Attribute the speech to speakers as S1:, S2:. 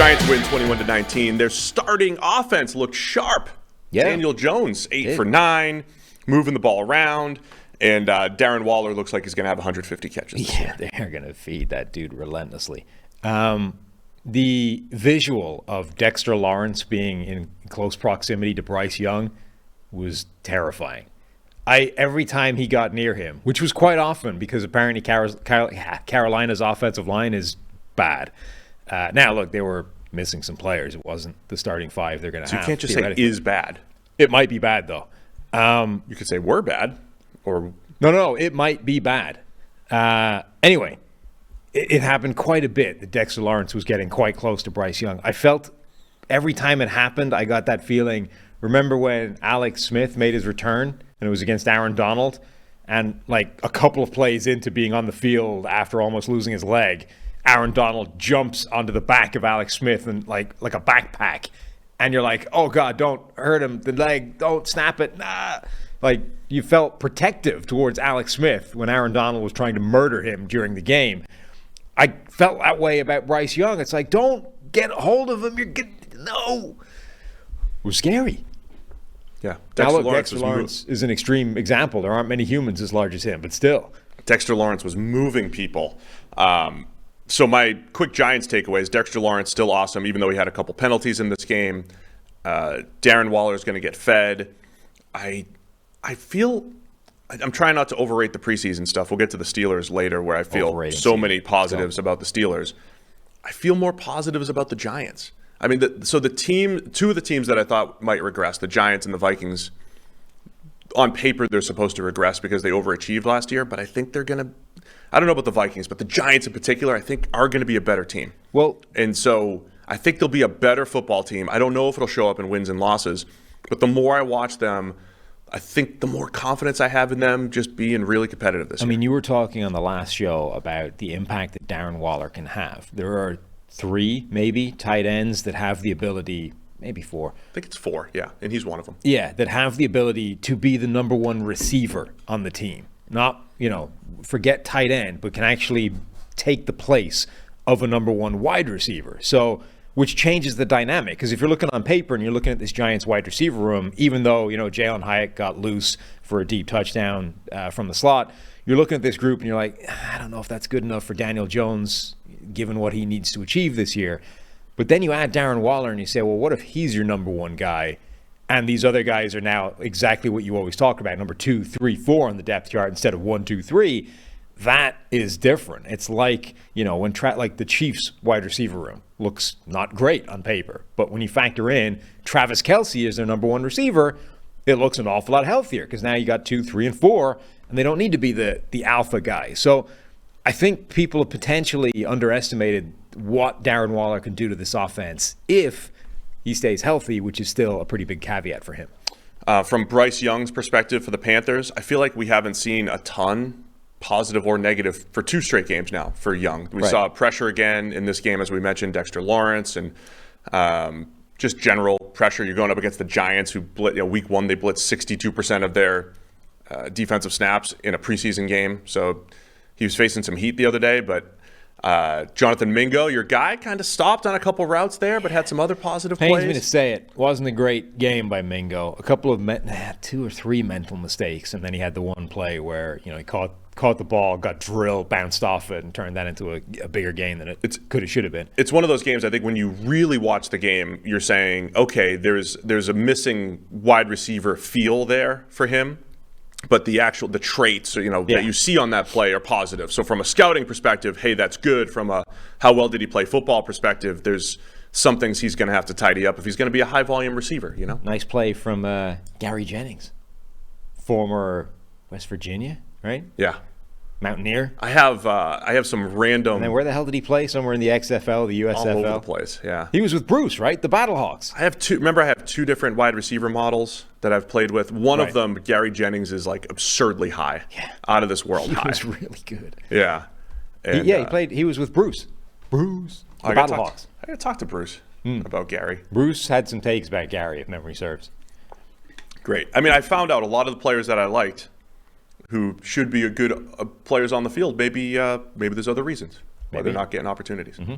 S1: Giants win 21-19. Their starting offense looked sharp.
S2: Yeah.
S1: Daniel Jones, 8 for 9, moving the ball around. And Darren Waller looks like he's going to have 150 catches.
S2: Yeah, they're going to feed that dude relentlessly. The visual of Dexter Lawrence being in close proximity to Bryce Young was terrifying. Every time he got near him, which was quite often because apparently Carolina's offensive line is bad. Now, look, they were missing some players. It wasn't the starting five they're going to have.
S1: You can't just say is bad.
S2: It might be bad, though.
S1: You could say we're bad. Or
S2: No, it might be bad. Anyway, it happened quite a bit that Dexter Lawrence was getting quite close to Bryce Young. I felt every time it happened, I got that feeling. Remember when Alex Smith made his return and it was against Aaron Donald? And like a couple of plays into being on the field after almost losing his leg, Aaron Donald jumps onto the back of Alex Smith and like a backpack. And you're like, oh, God, don't hurt him. The leg, don't snap it. Nah. Like, you felt protective towards Alex Smith when Aaron Donald was trying to murder him during the game. I felt that way about Bryce Young. It's like, don't get a hold of him. No. It was scary.
S1: Yeah.
S2: Dexter Lawrence is an extreme example. There aren't many humans as large as him, but still.
S1: Dexter Lawrence was moving people. So my quick Giants takeaways, Dexter Lawrence still awesome, even though he had a couple penalties in this game. Darren Waller is going to get fed. I feel I'm trying not to overrate the preseason stuff. We'll get to the Steelers later where I feel so many positives about the Steelers. I feel more positives about the Giants. I mean, two of the teams that I thought might regress, the Giants and the Vikings, on paper they're supposed to regress because they overachieved last year, but I think they're going to I don't know about the Vikings, but the Giants in particular I think are going to be a better team. And so I think they'll be a better football team. I don't know if it'll show up in wins and losses, but the more I watch them, I think the more confidence I have in them just being really competitive this year.
S2: I mean, you were talking on the last show about the impact that Darren Waller can have. There are 3, maybe, tight ends that have the ability, maybe 4.
S1: I think it's 4, yeah, and he's one of them.
S2: Yeah, that have the ability to be the number one receiver on the team. Not, forget tight end, but can actually take the place of a number one wide receiver. So, which changes the dynamic. Because if you're looking on paper and you're looking at this Giants wide receiver room, even though, Jalen Hyatt got loose for a deep touchdown from the slot, you're looking at this group and you're like, I don't know if that's good enough for Daniel Jones, given what he needs to achieve this year. But then you add Darren Waller and you say, well, what if he's your number one guy? And these other guys are now exactly what you always talk about, number 2, 3, 4 on the depth chart instead of 1, 2, 3. That is different. It's like, when like the Chiefs wide receiver room looks not great on paper, but when you factor in Travis Kelce as their number one receiver, it looks an awful lot healthier because now you got 2, 3, and 4, and they don't need to be the alpha guy. So I think people have potentially underestimated what Darren Waller can do to this offense if he stays healthy, which is still a pretty big caveat for him.
S1: From Bryce Young's perspective for the Panthers, I feel like we haven't seen a ton, positive or negative, for 2 straight games now for Young. We saw pressure again in this game, as we mentioned, Dexter Lawrence, and just general pressure. You're going up against the Giants, who week 1 they blitzed 62% of their defensive snaps in a preseason game. So he was facing some heat the other day, but Jonathan Mingo, your guy, kind of stopped on a couple routes there, but had some other positive plays.
S2: Pains me to say it. Wasn't a great game by Mingo. A couple of 2 or 3 mental mistakes, and then he had the one play where he caught the ball, got drilled, bounced off it, and turned that into a bigger game than it should have been.
S1: It's one of those games, I think, when you really watch the game, you're saying, okay, there's a missing wide receiver feel there for him. But the traits, that you see on that play are positive. So from a scouting perspective, hey, that's good. From a how well did he play football perspective, there's some things he's going to have to tidy up if he's going to be a high volume receiver.
S2: Nice play from Gary Jennings, former West Virginia, right?
S1: Yeah.
S2: Mountaineer.
S1: I have some random.
S2: And then where the hell did he play? Somewhere in the XFL, the USFL.
S1: All over the place. Yeah.
S2: He was with Bruce, right? The Battlehawks.
S1: I have 2 different wide receiver models that I've played with. One of them, Gary Jennings, is like absurdly high. Yeah. Out of this world high.
S2: He was really good.
S1: Yeah. And,
S2: he was with Bruce. Bruce. The Battlehawks.
S1: I got to talk to Bruce about Gary.
S2: Bruce had some takes about Gary, if memory serves.
S1: Great. I mean, I found out a lot of the players that I liked who should be good players on the field. Maybe there's other reasons why they're not getting opportunities.
S2: Mm-hmm.